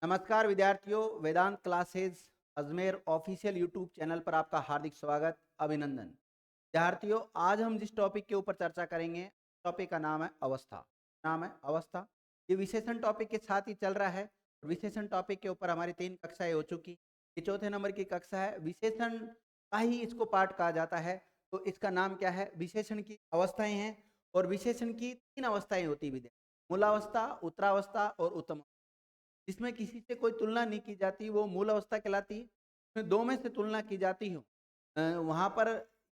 नमस्कार विद्यार्थियों, Vedant classes Ajmer official YouTube channel पर आपका हार्दिक स्वागत, अभिनंदन। विद्यार्थियों, आज हम जिस टॉपिक के ऊपर चर्चा करेंगे, टॉपिक का नाम है अवस्था। नाम है अवस्था। ये विशेषण टॉपिक के साथ ही चल रहा है। विशेषण टॉपिक के ऊपर हमारी 3 कक्षाएं हो चुकी। ये चौथे नंबर की कक्षा है। विशेषण का ही इसको पाठ कहा जाता है। तो इसका नाम क्या है? विशेषण की अवस्थाएं हैं। और विशेषण की 3 अवस्थाएं होती है, मूलावस्था, उत्तरावस्था और उत्तम। जिसमें किसी से कोई तुलना नहीं की जाती, वो मूल अवस्था कहलाती है। उसमें दो में से तुलना की जाती हो वहां पर,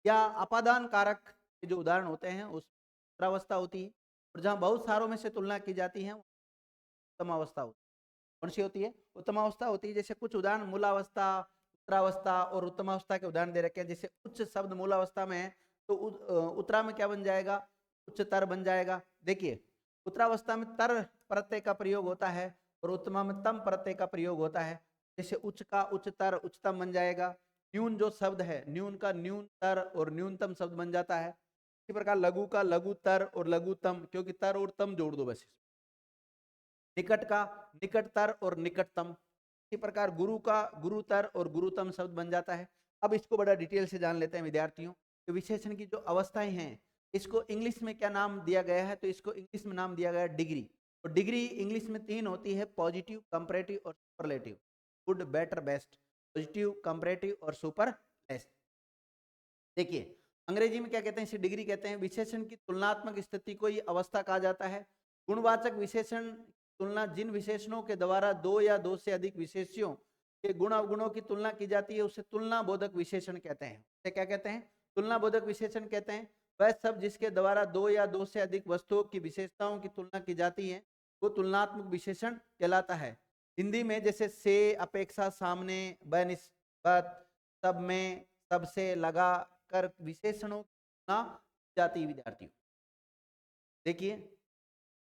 या अपादान कारक के जो उदाहरण होते हैं उस उत्तरावस्था होती है। और जहाँ बहुत सारों में से तुलना की जाती है, उत्तम अवस्था होती है। कौन सी होती है? उत्तम अवस्था होती है। जैसे कुछ उदाहरण मूलावस्था, उत्तरावस्था और उत्तम अवस्था के उदाहरण दे रखे हैं। जैसे उच्च शब्द मूलावस्था में है तो उत्तरा में क्या बन जाएगा? उच्चतर बन जाएगा। देखिए, उत्तरावस्था में तर प्रत्यय का प्रयोग होता है और उत्तमा में तम प्रत्यय का प्रयोग होता है। जैसे उच्च का उच्चतर उच्चतम बन जाएगा। न्यून जो शब्द है, न्यून का न्यूनतर और न्यूनतम शब्द बन जाता है। इसी प्रकार लघु का लघुतर और लघुतम, क्योंकि तर और तम जोड़ दो बस। निकट का निकटतर और निकटतम। इसी प्रकार गुरु का गुरुतर और गुरुतम शब्द बन जाता है। अब इसको बड़ा डिटेल से जान लेते हैं विद्यार्थियों। तो विशेषण की जो अवस्थाएं हैं, इसको इंग्लिश में क्या नाम दिया गया है? तो इसको इंग्लिश में नाम दिया गया है डिग्री। और डिग्री इंग्लिश में 3 होती है: पॉजिटिव, कंपैरेटिव और superlative. Good, better, best. Positive, comparative और सुपरलेटिव। देखिए, अंग्रेजी में क्या कहते हैं? इसे डिग्री कहते हैं। विशेषण की तुलनात्मक स्थिति को ये अवस्था कहा जाता है। गुणवाचक विशेषण तुलना जिन विशेषणों के द्वारा दो या दो से अधिक विशेष्यों के गुण अवगुणों की तुलना की जाती है, उसे तुलना बोधक विशेषण कहते हैं। उसे क्या कहते हैं? तुलना बोधक विशेषण कहते हैं। वह सब जिसके द्वारा दो या दो से अधिक वस्तुओं की विशेषताओं की तुलना की जाती है, वो तुलनात्मक विशेषण कहलाता है। हिंदी में जैसे से, अपेक्षा, सामने, बनिस्बत, सब में, सबसे, लगा कर विशेषणों की तुलना की जाती है विद्यार्थियों। देखिए,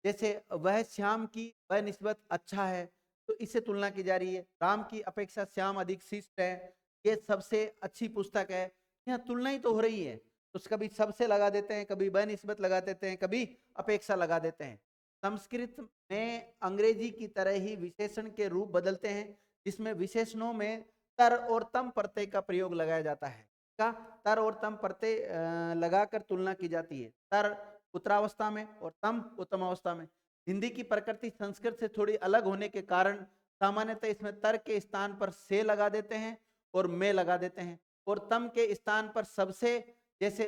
जैसे वह श्याम की वह निस्बत अच्छा है, तो इससे तुलना की जा रही है। राम की अपेक्षा श्याम अधिक शिष्ट है, ये सबसे अच्छी पुस्तक है। यहाँ तुलना ही तो हो रही है। तो कभी सबसे लगा देते हैं, कभी वह निस्बत लगा देते हैं, कभी अपेक्षा लगा देते हैं। संस्कृत में अंग्रेजी की तरह ही विशेषण के रूप बदलते हैं, जिसमें विशेषणों में तर और तम प्रत्यय का प्रयोग लगाया जाता है। का तर और तम प्रत्यय लगाकर तुलना की जाती है। तर उत्तरावस्था में और तम उत्तम अवस्था में। हिंदी की प्रकृति संस्कृत से थोड़ी अलग होने के कारण सामान्यतः इसमें तर के स्थान पर से लगा देते हैं और में लगा देते हैं, और तम के स्थान पर सबसे जैसे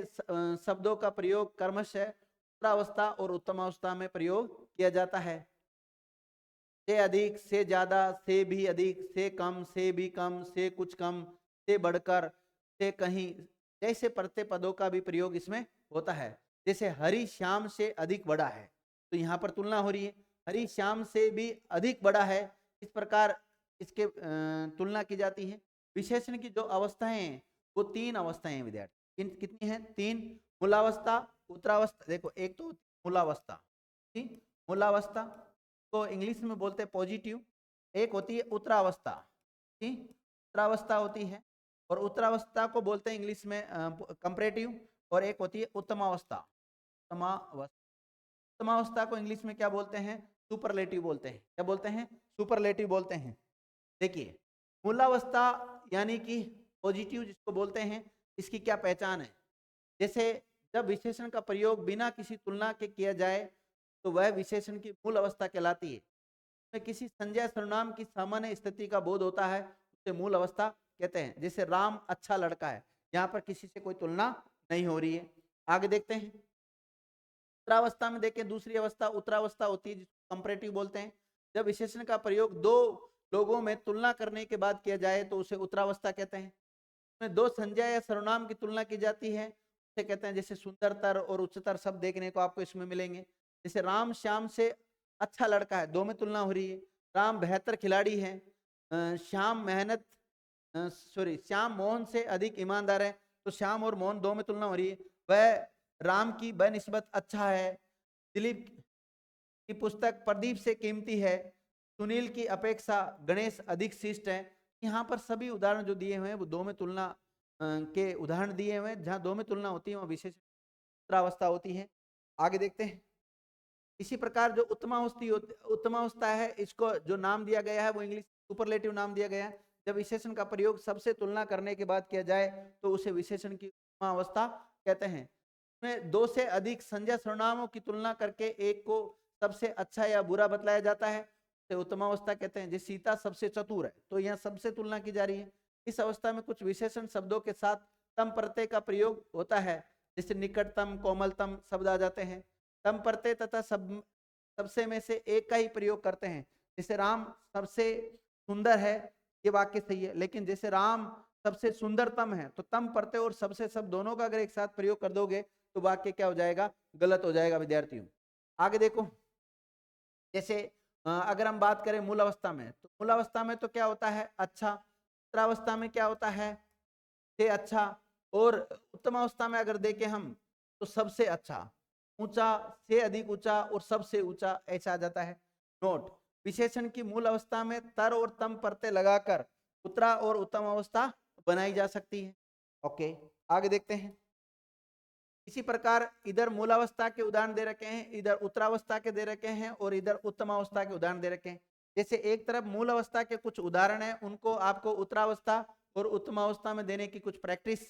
शब्दों का प्रयोग क्रमशः उत्तरावस्था और उत्तम अवस्था में प्रयोग किया जाता है। से अधिक, से ज्यादा, से भी अधिक, से कम, से भी कम, से कुछ कम, से बढ़कर, से कहीं जैसे प्रत्यय पदों का भी प्रयोग इसमें होता है। जैसे हरि श्याम से अधिक बड़ा है, तो यहाँ पर तुलना हो रही है, हरि श्याम से भी अधिक बड़ा है। इस प्रकार इसके तुलना की जाती है। विशेषण की जो अवस्थाएं हैं वो 3 अवस्थाएं हैं विद्यार्थी। कितनी है? 3। मूलावस्था, उत्तरावस्था। देखो, एक तो मूलावस्था, ठीक, मूलावस्था को इंग्लिश में बोलते हैं पॉजिटिव। एक होती है उत्तरावस्था, ठीक, उत्तरावस्था होती है। और उत्तरावस्था को बोलते हैं इंग्लिश में कंपैरेटिव। और एक होती है उत्तमावस्था। उत्तमावस्था को इंग्लिश में क्या बोलते हैं? सुपरलेटिव बोलते हैं। क्या बोलते हैं? सुपरलेटिव बोलते हैं। देखिए, मूलावस्था यानी कि पॉजिटिव जिसको बोलते हैं, इसकी क्या पहचान है? जैसे जब विशेषण का प्रयोग बिना किसी तुलना के किया जाए, तो वह विशेषण की मूल अवस्था कहलाती है। में किसी संज्ञा सर्वनाम की सामान्य स्थिति का बोध होता है, उसे मूल अवस्था कहते हैं। जैसे राम अच्छा लड़का है, यहाँ पर किसी से कोई तुलना नहीं हो रही है। आगे देखते हैं। उत्तरावस्था में देखें, दूसरी अवस्था उत्तरावस्था होती है, जिसको कंपैरेटिव बोलते हैं। जब विशेषण का प्रयोग दो लोगों में तुलना करने के बाद किया जाए तो उसे उत्तरावस्था कहते हैं। इसमें दो संज्ञा या सर्वनाम की तुलना की जाती है, उसे कहते हैं। जैसे सुंदरतर और उच्चतर शब्द देखने को आपको इसमें मिलेंगे। जैसे राम श्याम से अच्छा लड़का है, दो में तुलना हो रही है। राम बेहतर खिलाड़ी है, श्याम मेहनत सॉरी श्याम मोहन से अधिक ईमानदार है, तो श्याम और मोहन दो में तुलना हो रही है। वह राम की बनिस्बत अच्छा है, दिलीप की पुस्तक प्रदीप से कीमती है, सुनील की अपेक्षा गणेश अधिक शिष्ट है। यहाँ पर सभी उदाहरण जो दिए हुए हैं वो दो में तुलना के उदाहरण दिए हुए हैं। जहाँ दो में तुलना होती है वहाँ विशेष उत्तरावस्था होती है। आगे देखते हैं। इसी प्रकार जो उत्तमावस्था है, इसको जो नाम दिया गया है वो इंग्लिश सुपरलेटिव नाम दिया गया है। जब विशेषण का प्रयोग सबसे तुलना करने के बाद किया जाए तो उसे विशेषण की उत्तमावस्था कहते हैं। में दो से अधिक संज्ञा सर्वनामों की तुलना करके एक को सबसे अच्छा या बुरा बतलाया जाता है, तो उत्तमावस्था कहते हैं। जैसे सीता सबसे चतुर है, तो यहाँ सबसे तुलना की जा रही है। इस अवस्था में कुछ विशेषण शब्दों के साथ तम प्रत्यय का प्रयोग होता है, जैसे निकटतम, कोमलतम शब्द आ जाते हैं। तम प्रत्यय तथा सबसे में से एक का ही प्रयोग करते हैं। जैसे राम सबसे सुंदर है, ये वाक्य सही है, लेकिन जैसे राम सबसे सुंदरतम है, तो तम प्रत्यय और सबसे सब दोनों का अगर एक साथ प्रयोग कर दोगे तो वाक्य क्या हो जाएगा, गलत हो जाएगा विद्यार्थियों। आगे देखो, जैसे अगर हम बात करें मूल अवस्था में, तो मूल अवस्था में तो क्या होता है, अच्छा। उत्तरावस्था में क्या होता है, से अच्छा। और उत्तम अवस्था में अगर देखें हम तो सबसे अच्छा, ऊंचा, से अधिक ऊंचा और सबसे ऊंचा, ऐसा आ जाता है। नोट, विशेषण की मूल अवस्था में तर और तम प्रत्यय लगाकर उत्तरा और उत्तम अवस्था बनाई जा सकती है। ओके, आगे देखते हैं। इसी प्रकार इधर मूलावस्था के उदाहरण दे रखे हैं, इधर उत्तरावस्था के दे रखे हैं और इधर उत्तमावस्था के उदाहरण दे रखे हैं। जैसे एक तरफ मूल अवस्था के कुछ उदाहरण हैं, उनको आपको उत्तरावस्था और उत्तमावस्था में देने की कुछ प्रैक्टिस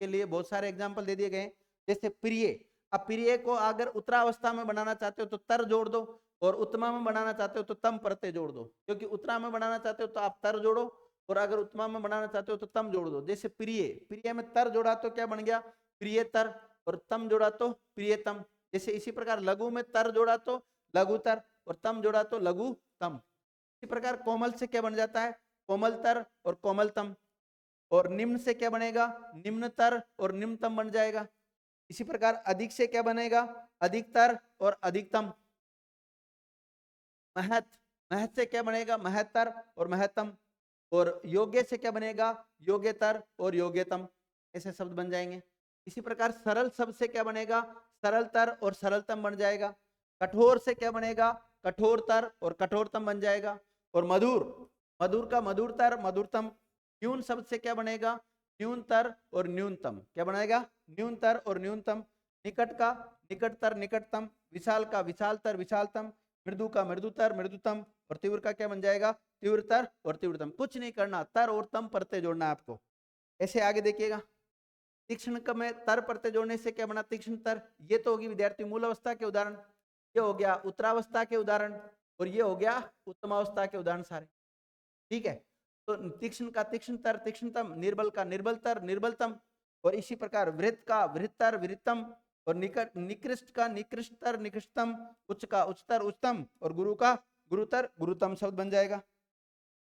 के लिए बहुत सारे एग्जाम्पल दे दिए गए। जैसे प्रिय, अब प्रिय को अगर उत्तरावस्था में बनाना चाहते हो तो तर जोड़ दो, और उत्तमा में बनाना चाहते हो तो तम प्रत्यय जोड़ दो। क्योंकि उत्तरा में बनाना चाहते हो तो आप तर जोड़ो, और अगर उत्तमा में बनाना चाहते हो तो तम जोड़ दो। जैसे प्रिय, प्रिय में तर जोड़ा तो क्या बन गया, प्रियतर, और तम जोड़ा तो प्रियतम। जैसे इसी प्रकार लघु में तर जोड़ा तो लघुतर, और तम जोड़ा तो लघुतम। इसी प्रकार कोमल से क्या बन जाता है, कोमलतर और कोमलतम। और निम्न से क्या बनेगा, निम्नतर और निम्नतम बन जाएगा। इसी प्रकार अधिक से क्या बनेगा, अधिकतर और अधिकतम। महत, महत से क्या बनेगा, महत्तर और महत्तम। और योग्य से क्या बनेगा, योग्यतर और योग्यतम। ऐसे शब्द बन जाएंगे। इसी प्रकार सरल शब्द से क्या बनेगा, सरलतर और सरलतम बन जाएगा। कठोर से क्या बनेगा, कठोरतर और कठोरतम बन जाएगा। और मधुर, मधुर का मधुरतर, मधुरतम। न्यून शब्द से क्या बनेगा, न्यूनतर और न्यूनतम। क्या बनेगा, न्यूनतर और न्यूनतम। निकट का निकटतर, निकटतम। विशाल का विशालतर, विशालतम। मृदु का मृदुतर, मृदुतम। और तीव्र का क्या बन जाएगा, तीव्रतर और तीव्रतम। कुछ नहीं करना, तर और तम प्रत्यय जोड़ना है आपको। ऐसे आगे देखिएगा, तीक्ष्ण का में तर प्रत्यय जोड़ने से क्या बना, तीक्ष्ण तर। ये तो होगी विद्यार्थी मूल अवस्था के उदाहरण, ये हो गया उत्तरावस्था के उदाहरण, और ये हो गया उत्तमावस्था के उदाहरण सारे। ठीक है, तो तीक्ष्ण का तीक्ष्णतर, तीक्ष्णतम। निर्बल का निर्बलतर, निर्बलतम। और इसी प्रकार वृत्त का वृत्तर, वृत्तम। और निकृष्ट का निकृष्टतर, निकृष्टतम। उच्च का उच्चतर, उच्चतम। और गुरु का गुरुतर, गुरुतम शब्द बन जाएगा।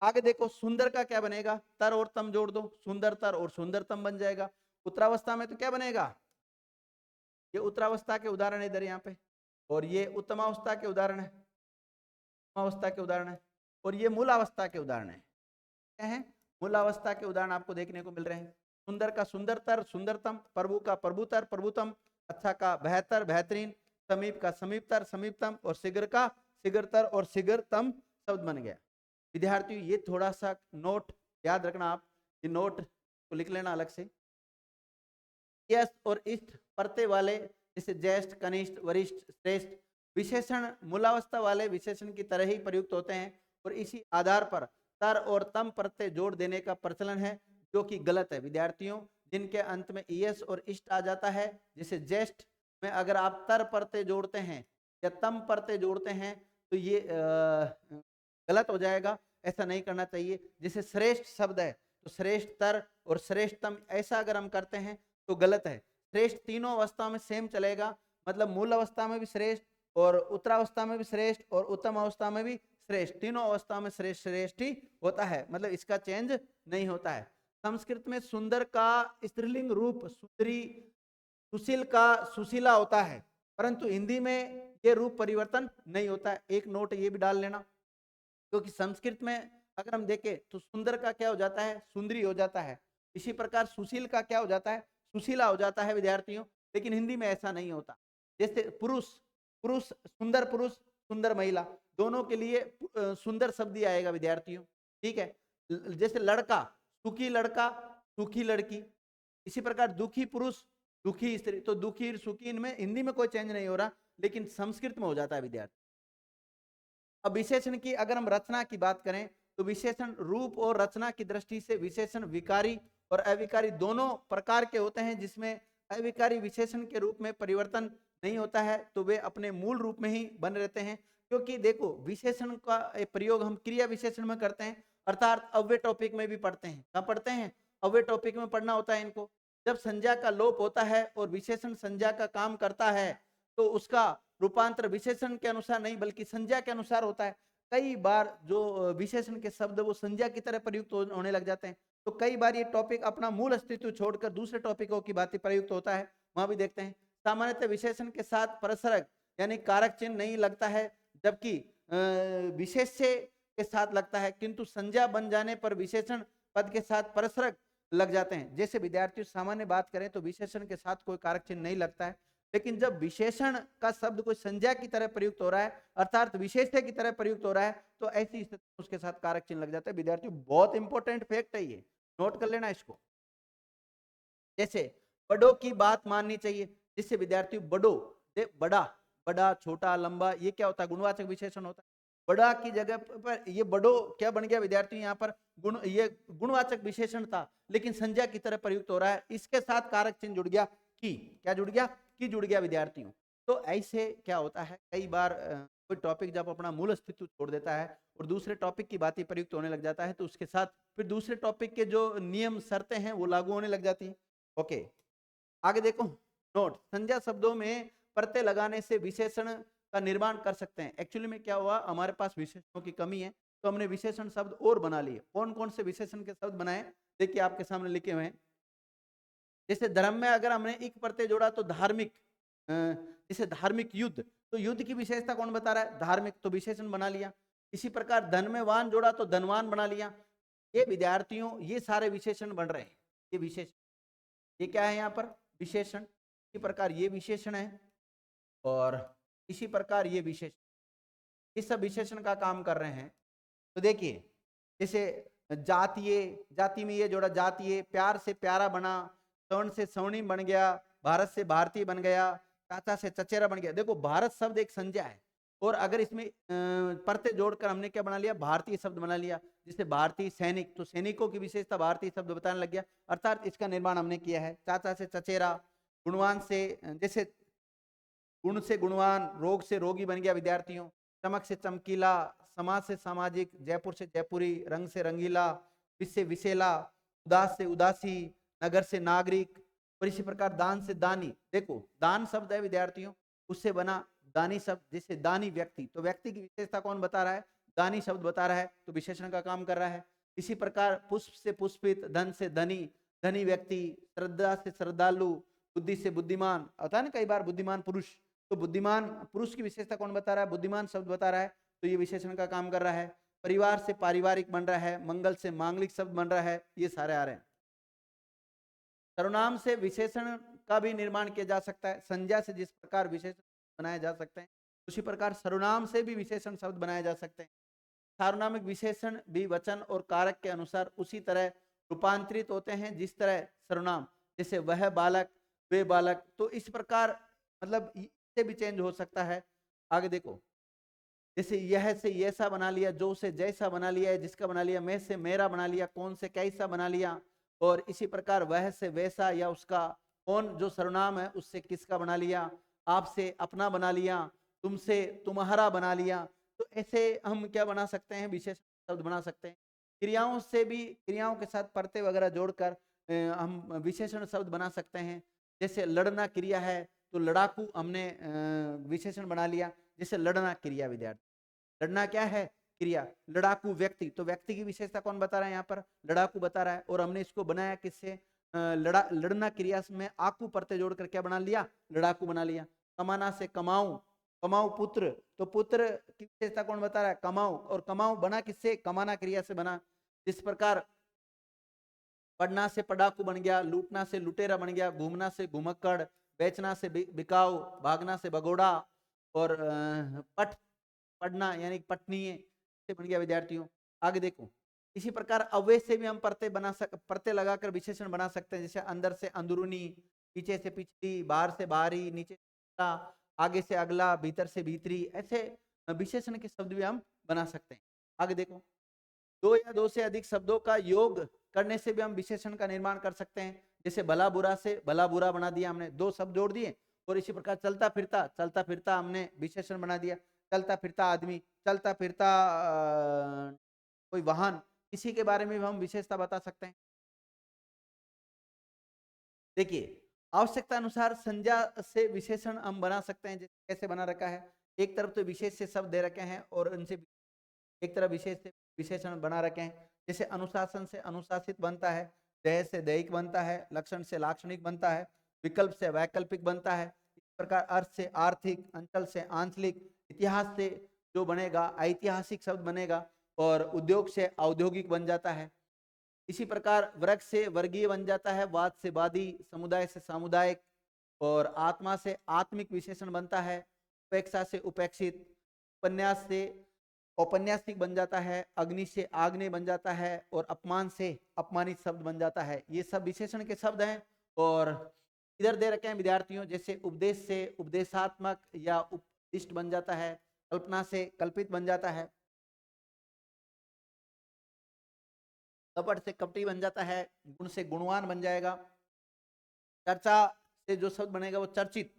आगे देखो, सुंदर का क्या बनेगा, तर और तम जोड़ दो, सुंदरतर और सुंदरतम बन जाएगा। उत्तरावस्था में तो क्या बनेगा, ये उत्तरावस्था के उदाहरण है इधर यहाँ पे, और ये उत्तमावस्था के उदाहरण है, उत्तमावस्था के उदाहरण है, और ये मूलावस्था के उदाहरण है। क्या है, मूलावस्था के उदाहरण आपको देखने को मिल रहे हैं। सुंदर का सुंदरतर, सुंदरतम। प्रभु का प्रभुतर, प्रभुतम। अच्छा का बेहतर, बेहतरीन। समीप का समीपतर, समीपतम। और शीघ्र का शीघ्रतर और शीघ्रतम शब्द बन गया। विद्यार्थियों ये थोड़ा सा नोट याद रखना, आप ये नोट को लिख लेना अलग से। यस और इष्ट प्रत्यय वाले, जैसे ज्येष्ठ, कनिष्ठ, वरिष्ठ, श्रेष्ठ विशेषण मूलावस्था वाले विशेषण की तरह ही प्रयुक्त होते हैं, और इसी आधार पर तर और तम प्रत्यय जोड़ देने का प्रचलन है, जो कि गलत है विद्यार्थियों। जिनके अंत में ईएस और इष्ट आ जाता है, जैसे ज्येष्ठ में अगर आप तर प्रत्यय जोड़ते हैं या तम प्रत्यय जोड़ते हैं तो ये गलत हो जाएगा, ऐसा नहीं करना चाहिए। जैसे श्रेष्ठ शब्द है तो श्रेष्ठतर और श्रेष्ठतम, ऐसा अगर हम करते हैं तो गलत है। श्रेष्ठ तीनों अवस्था में सेम चलेगा, मतलब मूल अवस्था में भी श्रेष्ठ, और उत्तरावस्था में भी श्रेष्ठ, और उत्तम अवस्था में भी श्रेष्ठ। तीनों अवस्था में श्रेष्ठ श्रेष्ठ ही होता है, मतलब इसका चेंज नहीं होता है। संस्कृत में सुंदर का स्त्रीलिंग रूप सुंदरी, सुशील का सुशीला होता है, परंतु हिंदी में ये रूप परिवर्तन नहीं होता है। एक नोट ये भी डाल लेना, क्योंकि संस्कृत में अगर हम देखें तो सुंदर का क्या हो जाता है, सुंदरी हो जाता है। इसी प्रकार सुशील का क्या हो जाता है, सुशीला हो जाता है विद्यार्थियों। लेकिन हिंदी में ऐसा नहीं होता। जैसे पुरुष, पुरुष सुंदर महिला, दोनों के लिए सुंदर शब्द ही आएगा विद्यार्थियों। ठीक है, जैसे लड़का, लड़का, सुखी लड़की। इसी प्रकार दुखी पुरुष, दुखी स्त्री, तो दुखी सुखी इनमें हिंदी में कोई चेंज नहीं हो रहा, लेकिन संस्कृत में हो जाता है विद्यार्थी। अब विशेषण की अगर हम रचना की बात करें तो विशेषण रूप और रचना की दृष्टि से विशेषण विकारी और अविकारी दोनों प्रकार के होते हैं, जिसमें अविकारी विशेषण के रूप में परिवर्तन नहीं होता है, तो वे अपने मूल रूप में ही बने रहते हैं। क्योंकि देखो विशेषण का प्रयोग हम क्रिया विशेषण में करते हैं, अर्थात अव्यय टॉपिक में भी पढ़ते हैं। कहाँ पढ़ते हैं? अव्यय टॉपिक में पढ़ना होता है इनको। जब संज्ञा का लोप होता है और विशेषण संज्ञा का काम करता है तो उसका रूपांतर विशेषण के अनुसार नहीं बल्कि संज्ञा के अनुसार होता है। कई बार जो विशेषण के शब्द वो संज्ञा की तरह प्रयुक्त होने लग जाते हैं, तो कई बार ये टॉपिक अपना मूल अस्तित्व छोड़कर दूसरे टॉपिकों की बातें प्रयुक्त होता है, वहां भी देखते हैं। सामान्यतः विशेषण के साथ परसरक यानी कारक चिन्ह नहीं लगता है, जबकि विशेष्य के साथ लगता है, किंतु संज्ञा बन जाने पर विशेषण पद के साथ परसरक लग जाते हैं। जैसे विद्यार्थी सामान्य बात करें तो विशेषण के साथ कोई कारक चिन्ह नहीं लगता है, लेकिन जब विशेषण का शब्द कोई संज्ञा की तरह प्रयुक्त हो रहा है अर्थात विशेष्य की तरह प्रयुक्त हो रहा है तो ऐसी स्थिति में उसके साथ कारक चिन्ह लग जाता है। विद्यार्थियों बहुत इंपॉर्टेंट फैक्ट है ये, नोट कर लेना इसको। जैसे बड़ों की बात माननी चाहिए, जिससे विद्यार्थियों बड़ो बड़ा बड़ा छोटा लंबा ये क्या होता है? गुणवाचक विशेषण होता है। बड़ा की जगह पर ये बड़ो क्या बन गया विद्यार्थियों? यहाँ पर ये गुणवाचक विशेषण था लेकिन संज्ञा की तरह प्रयुक्त हो रहा है, इसके साथ कारक चिन्ह जुड़ गया की। क्या जुड़ गया? की जुड़ गया विद्यार्थियों। तो ऐसे क्या होता है कई बार कोई टॉपिक जब अपना मूल अस्तित्व छोड़ देता है और दूसरे टॉपिक की बातें प्रयुक्त होने लग जाता है तो उसके साथ फिर दूसरे टॉपिक के जो नियम शर्तें हैं वो लागू होने लग जाती हैं। ओके, आगे देखो। नोट, संज्ञा शब्दों में प्रत्यय लगाने से विशेषण का निर्माण कर सकते हैं। एक्चुअली में क्या हुआ, हमारे पास विशेषणों की कमी है तो हमने विशेषण शब्द और बना लिए। कौन कौन से विशेषण के शब्द बनाए? देखिए आपके सामने लिखे हुए हैं। जैसे धर्म में अगर हमने एक प्रत्यय जोड़ा तो धार्मिक, जैसे धार्मिक युद्ध, तो युद्ध की विशेषता कौन बता रहा है? धार्मिक, तो विशेषण बना लिया। इसी प्रकार धन में वान जोड़ा तो धनवान बना लिया। ये विद्यार्थियों ये सारे विशेषण बन रहे हैं। ये विशेषण, ये क्या है यहाँ पर? विशेषण। इसी प्रकार ये विशेषण है और इसी प्रकार ये विशेषण, इस सब विशेषण का काम कर रहे हैं। तो देखिए जैसे जातीय, जाति में ये जोड़ा जातीय, प्यार से प्यारा बना, स्वर्ण से स्वर्णिम बन गया, भारत से भारतीय बन गया, चाचा से चचेरा बन गया। देखो भारत शब्द एक संज्ञा है और अगर इसमें प्रत्यय जोड़कर हमने क्या बना लिया? भारतीय शब्द बना लिया। जैसे भारतीय सैनिक, तो सैनिकों की विशेषता भारतीय शब्द बताने लग गया, अर्थात इसका निर्माण हमने किया है। चाचा से चचेरा, गुणवान से, जैसे गुण से गुणवान, रोग से रोगी बन गया विद्यार्थियों। चमक से चमकीला, समाज से सामाजिक, जयपुर से जयपुरी, रंग से रंगीला, विष से विषेला, उदास से उदासी, नगर से नागरिक, और इसी प्रकार दान से दानी। देखो दान शब्द है विद्यार्थियों, उससे बना दानी शब्द। जैसे दानी व्यक्ति, तो व्यक्ति की विशेषता कौन बता रहा है? दानी शब्द बता रहा है, तो विशेषण का काम कर रहा है। इसी प्रकार पुष्प से पुष्पित, धन से धनी, धनी व्यक्ति, श्रद्धा से श्रद्धालु, बुद्धि से बुद्धिमान, होता है ना कई बार बुद्धिमान पुरुष, तो बुद्धिमान पुरुष की विशेषता कौन बता रहा है? बुद्धिमान शब्द बता रहा है, तो ये विशेषण का काम कर रहा है। परिवार से पारिवारिक बन रहा है, मंगल से मांगलिक शब्द बन रहा है, ये सारे आ रहे हैं। सर्वनाम से विशेषण का भी निर्माण किया जा सकता है। संज्ञा से जिस प्रकार विशेषण बनाए जा सकते हैं उसी प्रकार सर्वनाम से भी विशेषण शब्द बनाए जा सकते हैं। सार्वनामिक विशेषण भी वचन और कारक के अनुसार उसी तरह रूपांतरित होते हैं जिस तरह सर्वनाम, जैसे वह बालक, वे बालक, तो इस प्रकार मतलब इससे भी चेंज हो सकता है। आगे देखो, जैसे यह से ऐसा बना लिया, जो से जैसा बना लिया, जिसका बना लिया, मैं से मेरा बना लिया, कौन से कैसा बना लिया, और इसी प्रकार वह से वैसा या उसका, कौन जो सर्वनाम है उससे किसका बना लिया, आपसे अपना बना लिया, तुमसे तुम्हारा बना लिया। तो ऐसे हम क्या बना सकते हैं? विशेष शब्द बना सकते हैं। क्रियाओं से भी, क्रियाओं के साथ प्रत्यय वगैरह जोड़कर हम विशेषण शब्द बना सकते हैं। जैसे लड़ना क्रिया है तो लड़ाकू हमने विशेषण बना लिया। जैसे लड़ना क्रिया विद्यार्थी, लड़ना क्या है? क्रिया। लड़ाकू व्यक्ति, तो व्यक्ति की विशेषता कौन बता रहा है? यहाँ पर लड़ाकू बता रहा है, और हमने इसको बनाया किससे? लड़ना क्रिया में आकू प्रत्यय जोड़कर क्या बना लिया? लड़ाकू बना लिया। कमाना से कमाऊं, कमाऊं पुत्र, तो पुत्र की विशेषता कौन बता रहा है? कमाऊं, और कमाऊं बना किससे? कमाना क्रिया से बना। इस प्रकार पढ़ना से पढ़ाकू बन गया, लूटना से लुटेरा बन गया, घूमना से घुमक्कड़, बेचना से बिकाऊ, भागना से भगोड़ा, और पठ पढ़ना यानी पठनीय से बन गया विद्यार्थियों। आगे देखो, इसी प्रकार अव्यय से भी हम प्रत्यय लगाकर विशेषण बना सकते हैं। जैसे अंदर से अंदरूनी, पीछे से पिछली, बाहर से बाहरी, नीचे से ऊपरा, आगे से अगला, भीतर से भीतरी, ऐसे विशेषण के शब्द भी हम बना सकते हैं। आगे देखो, दो या दो से अधिक शब्दों का योग करने से भी हम विशेषण का निर्माण कर सकते हैं। जैसे भला बुरा से भला बुरा बना दिया हमने, दो शब्द जोड़ दिए। और इसी प्रकार चलता फिरता हमने विशेषण बना दिया। चलता फिरता आदमी, चलता फिरता कोई वाहन, इसी के बारे में भी हम विशेषता बता सकते हैं। देखिए, आवश्यकता अनुसार संज्ञा से विशेषण हम बना सकते हैं। जैसे कैसे बना रखा है, एक तरफ तो विशेष से शब्द दे रखे हैं और उनसे एक तरफ विशेष से विशेषण बना रखे हैं। जैसे अनुशासन से अनुशासित बनता है, देह से दैहिक बनता है, लक्षण से लाक्षणिक बनता है, विकल्प से वैकल्पिक बनता है। इस प्रकार अर्थ से आर्थिक, अंचल से आंचलिक, इतिहास से जो बनेगा ऐतिहासिक शब्द बनेगा, और उद्योग से औद्योगिक बन जाता है। इसी प्रकार वर्ग से वर्गीय बन जाता है, वाद से वादी, समुदाय से सामुदायिक, और आत्मा से आत्मिक विशेषण बनता है। उपेक्षा से उपेक्षित, उपन्यास से औपन्यासिक बन जाता है, अग्नि से आग्नेय बन जाता है, और अपमान से अपमानित शब्द बन जाता है। ये सब विशेषण के शब्द हैं। और इधर दे रखे हैं विद्यार्थियों, जैसे उपदेश से उपदेशात्मक या उपदिष्ट बन जाता है, कल्पना से कल्पित बन जाता है, कपट से कपटी बन जाता है, गुण से गुणवान बन जाएगा, चर्चा से जो शब्द बनेगा वो चर्चित।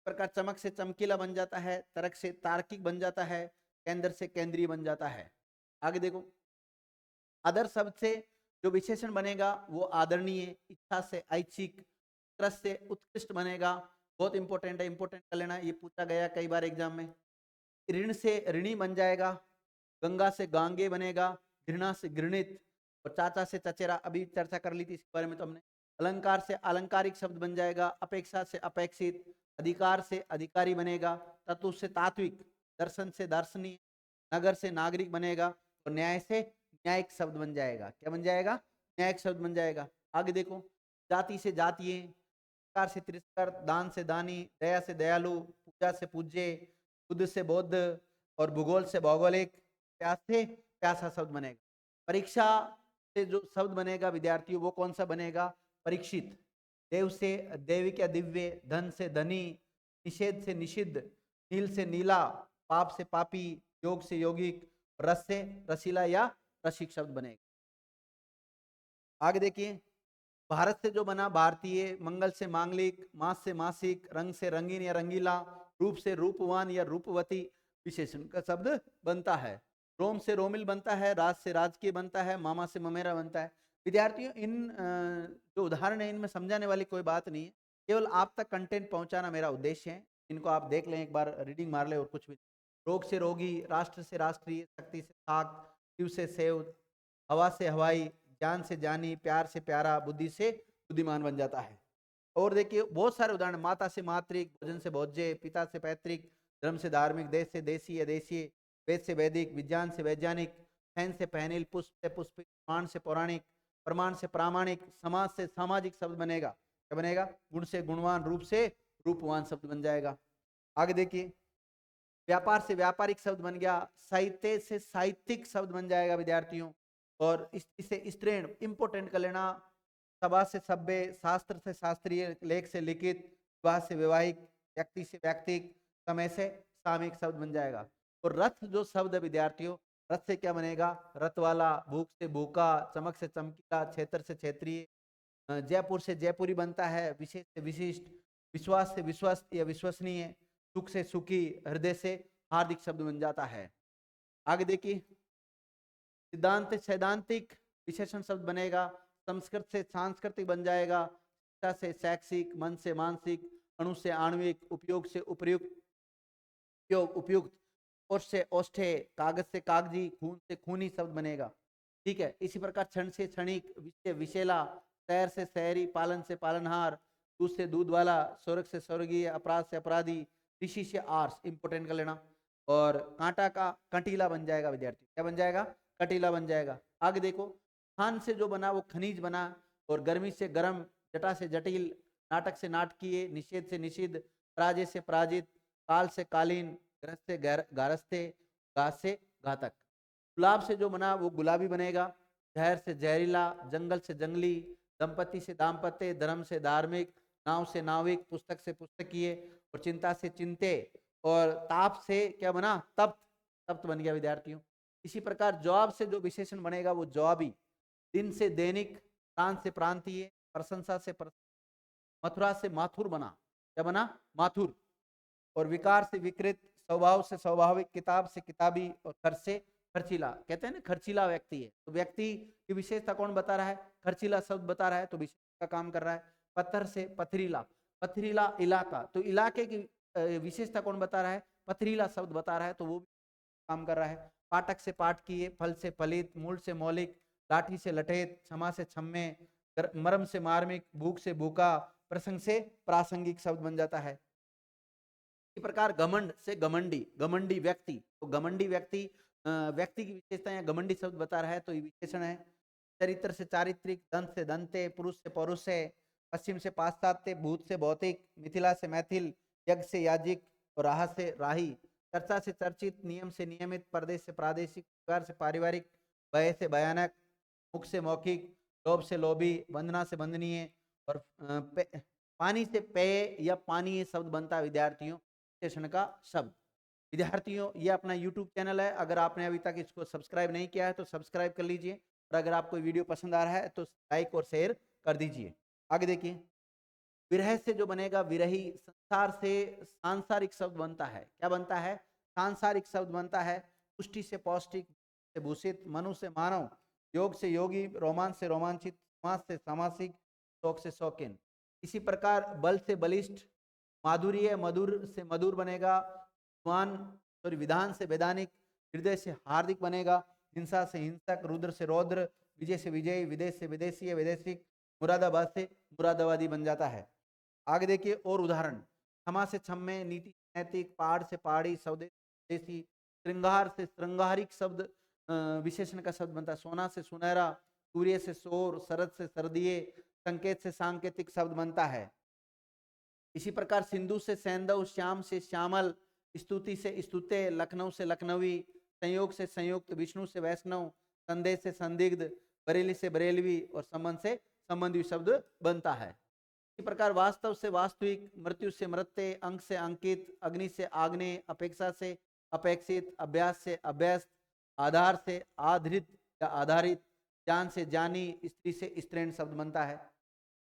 प्रकार चमक से चमकीला बन जाता है, तर्क से तार्किक बन जाता है, केंद्र से केंद्रीय बन जाता है। आगे देखो, अदर शब्द से जो विशेषण बनेगा वो आदरणीय, इच्छा से ऐच्छिक, उत्कृष्ट से उत्कृष्ट बनेगा। बहुत इंपॉर्टेंट है, इंपॉर्टेंट कर लेना, ये पूछा गया कई बार एग्जाम में। ऋण से ऋणी बन जाएगा, गंगा से गांगे बनेगा, घृणा से घृणित, और चाचा से चचेरा, अभी चर्चा कर ली थी इसके बारे में तो हमने। अलंकार से अलंकारिक शब्द बन जाएगा, अपेक्षा से अपेक्षित, अधिकार से अधिकारी बनेगा, तत्व से तात्विक, दर्शन से दार्शनिक, नगर से नागरिक बनेगा, और न्याय से न्यायिक शब्द बन जाएगा। क्या बन जाएगा? न्यायिक शब्द बन जाएगा। आगे देखो, जाति से जातीय, तिरस्कार से तिरस्कार, दान से दानी, दया से दयालु, पूजा से पूज्य, बुद्ध से बौद्ध, और भूगोल से भौगोलिक, प्यास से प्यासा शब्द बनेगा। परीक्षा से जो शब्द बनेगा विद्यार्थियों, वो कौन सा बनेगा? परीक्षित। देव से दैविक या दिव्य, धन से धनी, निषेध से निषिद्ध, नील से नीला, पाप से पापी, योग से यौगिक, रस से रसीला या रसिक शब्द बनेगा। आगे देखिए, भारत से जो बना भारतीय, मंगल से मांगलिक, मास से मासिक, रंग से रंगीन या रंगीला, रूप से रूपवान या रूपवती, विशेषण का शब्द बनता है। रोम से रोमिल बनता है, राज से राजकीय बनता है, मामा से ममेरा बनता है। विद्यार्थियों, इन जो उदाहरण है इनमें समझाने वाली कोई बात नहीं है, केवल आप तक कंटेंट पहुंचाना मेरा उद्देश्य है। इनको आप देख लें, एक बार रीडिंग मार ले, और कुछ भी। रोग से रोगी, राष्ट्र से राष्ट्रीय, शक्ति से साख, शिव से सेव, हवा से हवाई, ज्ञान से ज्ञानी, प्यार से प्यारा, बुद्धि से बुद्धिमान बन जाता है। और देखिए बहुत सारे उदाहरण, माता से मातृक, भोजन से भोज्य, पिता से पैतृक, धर्म से धार्मिक, देश से देशी या देशीय, वेद से वैदिक, विज्ञान से वैज्ञानिक, फैन से फैनिल, पुष्प से पुष्पित, पुराण से पौराणिक, प्रमाण से प्रामाणिक, समाज से सामाजिक शब्द बनेगा। क्या बनेगा? गुण से गुणवान, रूप से रूपवान शब्द बन जाएगा। आगे देखिए, व्यापार से व्यापारिक शब्द बन गया, साहित्य से साहित्यिक शब्द बन जाएगा विद्यार्थियों। और इसे स्त्रीण इंपोर्टेंट कर लेना, सभा से सभ्य, शास्त्र से शास्त्रीय, लेख से लिखित, विवाह से वैवाहिक, व्यक्ति से व्यक्तिक, समय से सामयिक शब्द बन जाएगा। और रथ जो शब्द है विद्यार्थियों, रथ से क्या बनेगा? रथ वाला, भूख से भूखा, चमक से चमकीला, क्षेत्र से क्षेत्रीय, जयपुर से जयपुरी बनता है, विशेष से विशिष्ट, विश्वास से विश्वस्त या विश्वसनीय, सुख से सुखी, हृदय से हार्दिक शब्द बन जाता है। आगे देखिए, सिद्धांत से सैद्धांतिक विशेषण शब्द बनेगा, संस्कृत से सांस्कृतिक बन जाएगा, शिक्षा से शैक्षिक, मन से मानसिक, अणु से आणविक, उपयोग से उपयुक्त, उपयोग उपयुक्त, औष से औष्ठे, कागज से कागजी, खून से खूनी शब्द बनेगा। ठीक है। इसी प्रकार क्षण से क्षणिक, विषय विषेला, शहर से शहरी, पालन से पालनहार, दूध से दूध वाला, स्वर्ग से स्वर्गीय, अपराध से अपराधी, ऋषि से आर्स, इंपोर्टेंट कर लेना। और कांटा का कंटीला बन जाएगा विद्यार्थी। क्या बन जाएगा? कटीला बन जाएगा। आगे देखो, खान से जो बना वो खनिज बना, और गर्मी से गर्म, जटा से जटिल, नाटक से नाटकीय, निषेध से निषिद्ध, पराजय से पराजित, काल से कालीन, ग्रस्त से गारस्ते, घास से घातक। गुलाब से जो बना वो गुलाबी बनेगा, जहर से जहरीला, जंगल से जंगली, दंपति से दाम्पत्य, धर्म से धार्मिक, नाव से नाविक, पुस्तक से पुस्तकीय, और चिंता से चिंते, और ताप से क्या बना, तप्त, तप्त बन गया विद्यार्थियों। इसी प्रकार जॉब से जो विशेषण बनेगा वो जॉबी, दिन से दैनिक, प्रांत से प्रांतीय, प्रशंसा से मथुरा से माथुर बना, क्या बना, माथुर। और विकार से विकृत, स्वभाव से स्वाभाविक, किताब से किताबी, और खर्च से खर्चीला। कहते हैं ना खर्चीला व्यक्ति है, तो व्यक्ति की विशेषता कौन बता रहा है, खर्चीला शब्द बता रहा है, तो विशेष का काम कर रहा है। पत्थर से पथरीला, पथरीला इलाका, तो इलाके की विशेषता कौन बता रहा है, पथरीला शब्द बता रहा है, तो वो भी काम कर रहा है। पाठक से पाठ किए, फल से फलित, मूल से मौलिक, लाठी से लठेत, क्षमा से क्षम्य, मर्म से मार्मिक, भूख से भूखा, प्रसंग से प्रासंगिक शब्द बन जाता है। इसी प्रकार घमंड से घमंडी, घमंडी व्यक्ति, तो घमंडी व्यक्ति व्यक्ति की विशेषता या घमंडी शब्द बता रहा है, तो ये विशेषण है। चरित्र से चारित्रिक, दंत से दंते, पुरुष से पौरुष है, पश्चिम से पाश्चात्य, भूत से भौतिक, मिथिला से मैथिल, यज्ञ से याजिक, और राह से राही। चर्चा से चर्चित, नियम से नियमित, प्रदेश से प्रादेशिक, परिवार से पारिवारिक, भय से भयानक, मुख से मौखिक, लोभ से लोभी, वंदना से वंदनीय, और पानी से पेय या पानीय शब्द बनता है विद्यार्थियों विशेषण का शब्द। विद्यार्थियों ये अपना YouTube चैनल है, अगर आपने अभी तक इसको सब्सक्राइब नहीं किया है तो सब्सक्राइब कर लीजिए, और अगर आपको वीडियो पसंद आ रहा है तो लाइक और शेयर कर दीजिए। आगे देखिए, विरह से जो बनेगा विरही, संसार से सांसारिक शब्द बनता है, क्या बनता है, सांसारिक शब्द बनता है। पुष्टि से पौष्टिक, से भूषित, मनु से मानव, योग से योगी, रोमांच से रोमांचित, समाज से सामासिक, शौक से शौकीन। इसी प्रकार बल से बलिष्ठ, माधुर्य मधुर से मधुर बनेगा, विद्वान सॉरी विधान से वैधानिक, हृदय से हार्दिक बनेगा, हिंसा से हिंसक, रुद्र से रौद्र, विजय से विजयी, विदेश से विदेशी, वैदेशिक, मुरादाबाद से मुरादाबादी बन जाता है। आगे देखिए और उदाहरण, क्षमा से क्षम्य, नीति से नैतिक, पहाड़ से पहाड़ी, स्वदेशी, श्रृंगार से श्रृंगारिक शब्द विशेषण का शब्द बनता है। सोना से सुनहरा, सूर्य से सौर, शरद से सर्दिये, संकेत से सांकेतिक शब्द बनता है। इसी प्रकार सिंधु से सैंधव, श्याम से श्यामल, स्तुति से स्तुते, लखनऊ से लखनवी, संयोग से संयुक्त, विष्णु से वैष्णव, संदेश से संदिग्ध, बरेली से बरेलवी, और संबंध से संबंधी शब्द बनता है। इसी प्रकार वास्तव से वास्तविक, मृत्यु से मृत्य, अंक से अंकित, अग्नि से आग्नेय, अपेक्षा से अपेक्षित, अभ्यास से अभ्यस्त, आधार से आधृत या आधारित, जान से जानी, स्त्री से स्त्रीण शब्द बनता है।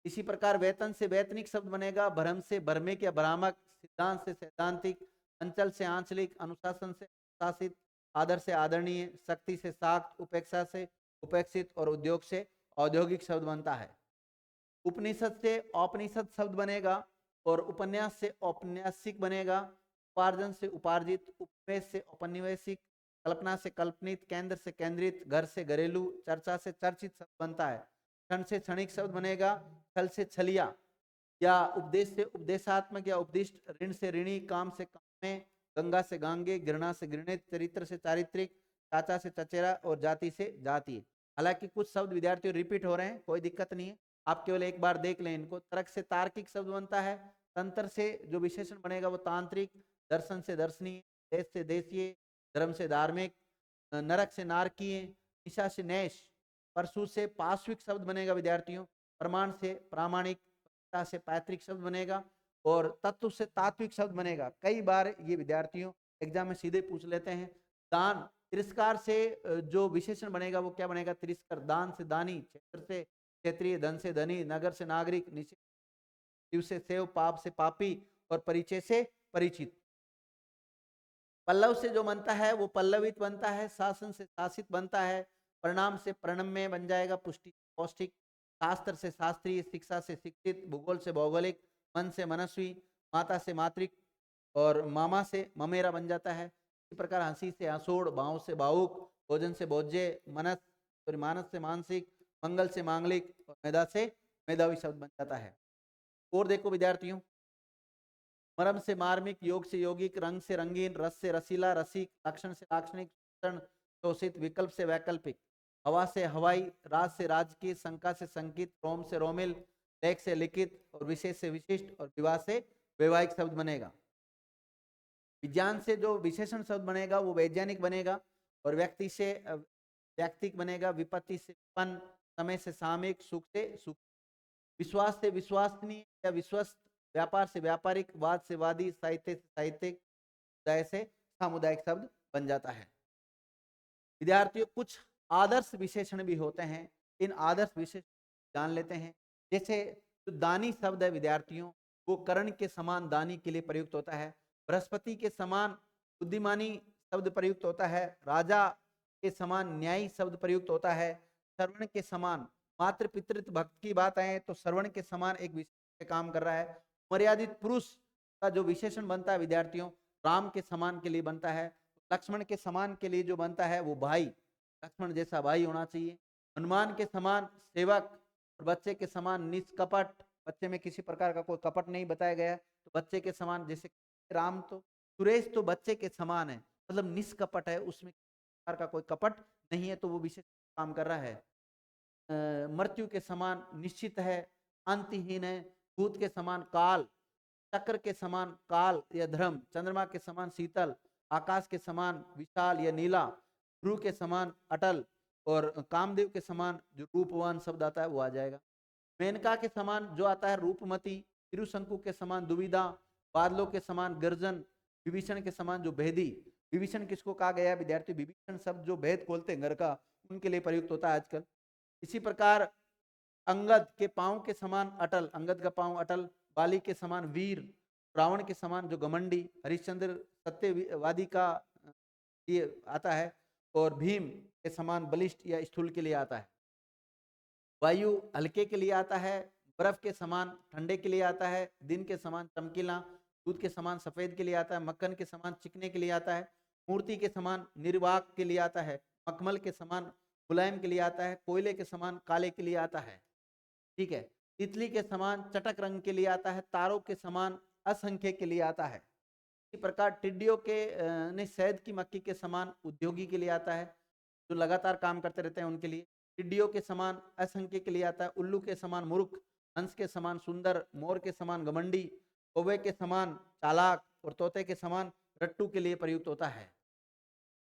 इसी प्रकार वेतन से वैतनिक शब्द बनेगा, भ्रम से भ्रमिक या भ्रामक, सिद्धांत से सैद्धांतिक, अंचल से आंचलिक, अनुशासन से अनुशासित, आदर से आदरणीय, शक्ति से शाक्त, उपेक्षा से उपेक्षित, और उद्योग से औद्योगिक शब्द बनता है। उपनिषद से औपनिषद शब्द बनेगा, और उपन्यास से औपन्यासिक बनेगा, उपार्जन से उपार्जित, उपनिवेश से औपनिवेशिक, कल्पना से कल्पनित, केंद्र से केंद्रित, घर से घरेलू, चर्चा से चर्चित शब्द बनता है। क्षण से क्षणिक शब्द बनेगा, छल से छलिया, या उपदेश से उपदेशात्मक या उपदिष्ट, ऋण से ऋणी, काम से काम में, गंगा से गांगे, घृणा से घृणित, चरित्र से चारित्रिक, चाचा से चचेरा, और जाति से जाति। हालांकि कुछ शब्द विद्यार्थियों रिपीट हो रहे हैं, कोई दिक्कत नहीं है, आप केवल एक बार देख लें इनको। तर्क से तार्किक शब्द बनता है, तंत्र से जो विशेषण बनेगा वो तांत्रिक, दर्शन से दर्शनीय, देश से देशीय, धर्म से धार्मिक, नरक से नारकीय, निशा से नैश, परशु से पाश्विक शब्द बनेगा विद्यार्थियों, प्रमाण से प्रामाणिक, से पैतृक शब्द बनेगा, और तत्व से तात्विक शब्द बनेगा। कई बार ये विद्यार्थियों एग्जाम में सीधे पूछ लेते हैं। दान, तिरस्कार से जो विशेषण बनेगा वो क्या बनेगा, तिरस्कार। दान से दानी, क्षेत्र से क्षेत्रीय, धन से धनी, नगर से नागरिक, शिव से सेव, पाप से पापी, और परिचय से परिचित। पल्लव से जो बनता है वो पल्लवित बनता है, शासन से शासित बनता है, परिणाम से प्रणम्य बन जाएगा, पुष्टि पौष्टिक, शास्त्र से शास्त्रीय, शिक्षा से शिक्षित, भूगोल से भौगोलिक, मन से मनस्वी, माता से मातृक, और मामा से ममेरा बन जाता है। इसी प्रकार हंसी से हंसोड़, भाव से भावुक, भोजन से भोज्य, मनस मानस से मानसिक, मंगल से मांगलिक, और मेधा से मेधावी शब्द बन जाता है। और देखो विद्यार्थियों, मर्म से मार्मिक, योग से योगिक, रंग से रंगीन, रस से रसीला रसिक, लक्षण से लाक्षणिक, शोषित, विकल्प से वैकल्पिक, हवा से हवाई, राज से राजकीय, शंका से संकित, रोम से रोमिल, लेख से लिखित, और विशेष से विशिष्ट, और विवाह से वैवाहिक शब्द बनेगा। विज्ञान से जो विशेषण शब्द बनेगा वो वैज्ञानिक बनेगा, और व्यक्ति से व्यक्तिक बनेगा, विपत्ति से विपन्न, समय से सामयिक, सुख से सुख, विश्वास से विश्वसनीय या विश्वस्त, व्यापार से व्यापारिक, वाद से वादी, साहित्य से साहित्यिक, समुदाय से सामुदायिक शब्द बन जाता है। विद्यार्थियों कुछ आदर्श विशेषण भी होते हैं, इन आदर्श विशेषण जान लेते हैं। जैसे जो दानी शब्द है विद्यार्थियों, वो कर्ण के समान दानी के लिए प्रयुक्त होता है। बृहस्पति के समान बुद्धिमानी शब्द प्रयुक्त होता है। राजा के समान न्यायी शब्द प्रयुक्त होता है। श्रवण के समान, मातृ पितृत्व भक्त की बात आए तो श्रवण के समान एक विशेष काम कर रहा है। मर्यादित पुरुष का जो विशेषण बनता है विद्यार्थियों, राम के समान के लिए बनता है। लक्ष्मण के समान के लिए जो बनता है वो भाई, लक्ष्मण जैसा भाई होना चाहिए। हनुमान के समान सेवक, और बच्चे के समान निष्कपट, बच्चे में किसी प्रकार का कोई कपट नहीं बताया गया है, तो बच्चे के समान, जैसे राम तो, सुरेश तो बच्चे के समान है, मतलब निष्कपट है, उसमें किसी प्रकार का कोई कपट नहीं है, तो वो विशेष काम कर रहा है। मृत्यु के समान निश्चित है, अंतहीन है। भूत के समान काल, चक्र के समान काल या धर्म, चंद्रमा के समान शीतल, आकाश के समान विशाल या नीला, ध्रुव के समान अटल, और कामदेव के समान जो रूपवान शब्द आता है वो आ जाएगा। मेनका के समान जो आता है रूपमती, तिरुशंकु के समान दुविधा, बादलों के समान गर्जन, विभीषण के समान जो भेदी। विभीषण किसको कहा गया है विद्यार्थी? विभीषण शब्द जो भेद खोलते हैं घर का, उनके लिए प्रयुक्त होता है आजकल। इसी प्रकार अंगद के पांव के समान अटल, अंगद का पांव अटल। बाली के समान वीर, रावण के समान जो घमंडी, हरिश्चंद्र सत्यवादी का ये आता है, और भीम के समान बलिष्ठ या स्थूल के लिए आता है। वायु हल्के के लिए आता है, बर्फ के समान ठंडे के लिए आता है, दिन के समान चमकीला, दूध के समान सफेद के लिए आता है, मक्खन के समान चिकने के लिए आता है, मूर्ति के समान निर्वाक के लिए आता है, मखमल के समान मुलायम के लिए आता है, कोयले के समान काले के लिए आता है। ठीक है। तितली के समान चटक रंग के लिए आता है, तारों के समान असंख्य के लिए आता है। इसी प्रकार टिड्डियों के ने शहद की मक्खी के समान उद्योगी के लिए आता है, जो लगातार काम करते रहते हैं उनके लिए। टिड्डियों के समान असंख्य के लिए आता है, उल्लू के समान मूर्ख, हंस के समान सुंदर, मोर के समान घमंडी, कौवे के समान चालाक, और तोते के समान रट्टू के लिए प्रयुक्त होता है।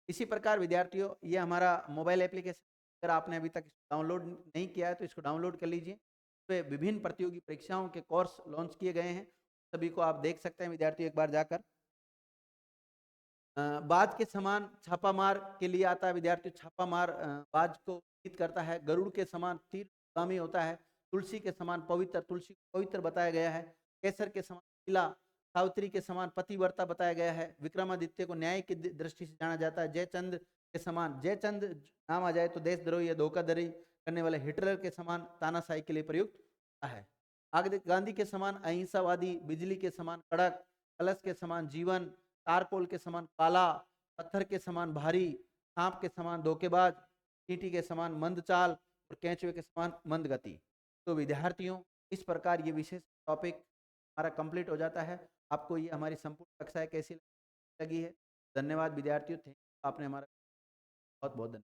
इसी प्रकार विद्यार्थियों, ये हमारा मोबाइल एप्लीकेशन, अगर आपने अभी तक डाउनलोड नहीं किया है तो इसको डाउनलोड कर लीजिए। पे विभिन्न प्रतियोगी परीक्षाओं के कोर्स लॉन्च किए गए हैं, सभी को आप देख सकते हैं विद्यार्थी एक बार जाकर। बाज के समान छापामार के लिए आता है विद्यार्थी, छापामार बाज को इंगित करता है। गरुड़ के समान तीरगामी होता है। तुलसी के समान पवित्र, तुलसी को पवित्र बताया गया है। केसर के समान किला, सावित्री के समान पतिव्रता बताया गया है। विक्रमादित्य को न्याय की दृष्टि से जाना जाता है। जयचंद के समान, जयचंद नाम आ जाए तो देशद्रोही या धोखाधड़ी करने वाले हिटलर के समान तानाशाही के लिए प्रयुक्त है। आगे गांधी के समान अहिंसावादी, बिजली के समान कड़क, कलश के समान जीवन, तारकोल के समान काला, पत्थर के समान भारी, सांप के समान धोखेबाज, चींटी के समान मंद चाल, और केंचुए के समान मंद गति। तो विद्यार्थियों, इस प्रकार ये विशेष टॉपिक हमारा कंप्लीट हो जाता है। आपको ये हमारी संपूर्ण कक्षाएं कैसी लगी है? धन्यवाद विद्यार्थियों, आपने हमारा बहुत बहुत धन्यवाद।